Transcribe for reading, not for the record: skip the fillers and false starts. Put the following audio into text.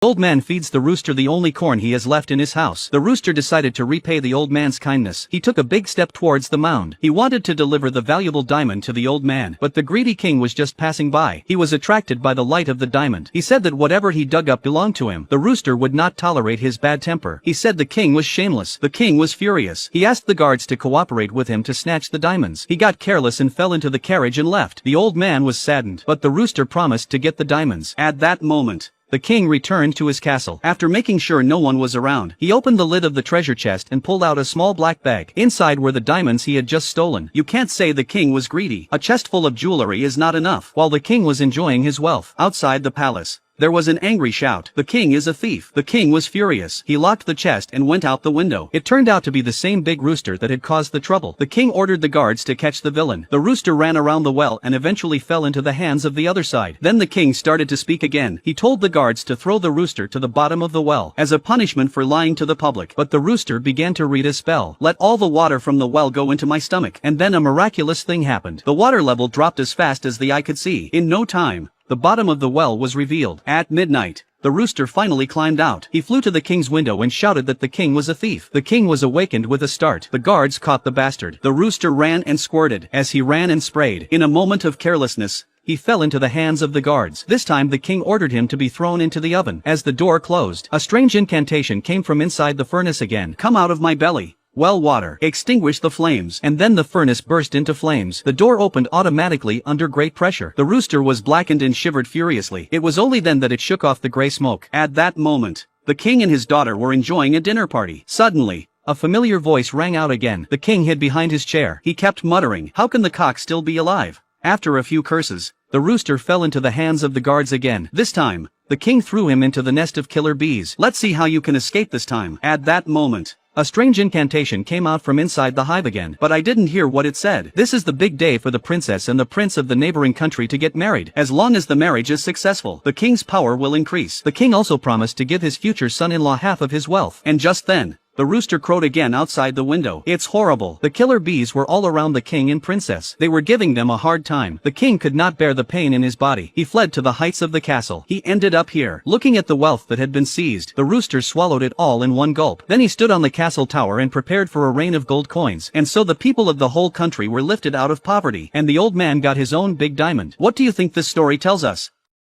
The old man feeds the rooster the only corn he has left in his house. The rooster decided to repay the old man's kindness. He took a big step towards the mound. He wanted to deliver the valuable diamond to the old man, but the greedy king was just passing by. He was attracted by the light of the diamond. He said that whatever he dug up belonged to him. The rooster would not tolerate his bad temper. He said the king was shameless. The king was furious. He asked the guards to cooperate with him to snatch the diamonds. He got careless and fell into the carriage and left. The old man was saddened, but the rooster promised to get the diamonds. At that moment, the king returned to his castle. After making sure no one was around, he opened the lid of the treasure chest and pulled out a small black bag. Inside were the diamonds he had just stolen. You can't say the king was greedy. A chest full of jewelry is not enough. While the king was enjoying his wealth, outside the palace, there was an angry shout. The king is a thief. The king was furious. He locked the chest and went out the window. It turned out to be the same big rooster that had caused the trouble. The king ordered the guards to catch the villain. The rooster ran around the well and eventually fell into the hands of the other side. Then the king started to speak again. He told the guards to throw the rooster to the bottom of the well as a punishment for lying to the public. But the rooster began to read a spell. Let all the water from the well go into my stomach. And then a miraculous thing happened. The water level dropped as fast as the eye could see. In no time, the bottom of the well was revealed. At midnight, the rooster finally climbed out. He flew to the king's window and shouted that the king was a thief. The king was awakened with a start. The guards caught the bastard. The rooster ran and squirted. As he ran and sprayed, in a moment of carelessness, he fell into the hands of the guards. This time the king ordered him to be thrown into the oven. As the door closed, a strange incantation came from inside the furnace again. Come out of my belly. Well, water, extinguish the flames. And then the furnace burst into flames. The door opened automatically under great pressure. The rooster was blackened and shivered furiously. It was only then that it shook off the gray smoke. At that moment, the king and his daughter were enjoying a dinner party. Suddenly, a familiar voice rang out again. The king hid behind his chair. He kept muttering, "How can the cock still be alive?" After a few curses, the rooster fell into the hands of the guards again. This time, the king threw him into the nest of killer bees. Let's see how you can escape this time. At that moment, a strange incantation came out from inside the hive again, but I didn't hear what it said. This is the big day for the princess and the prince of the neighboring country to get married. As long as the marriage is successful, the king's power will increase. The king also promised to give his future son-in-law half of his wealth. And just then, the rooster crowed again outside the window. It's horrible. The killer bees were all around the king and princess. They were giving them a hard time. The king could not bear the pain in his body. He fled to the heights of the castle. He ended up here. Looking at the wealth that had been seized, the rooster swallowed it all in one gulp. Then he stood on the castle tower and prepared for a rain of gold coins. And so the people of the whole country were lifted out of poverty. And the old man got his own big diamond. What do you think this story tells us?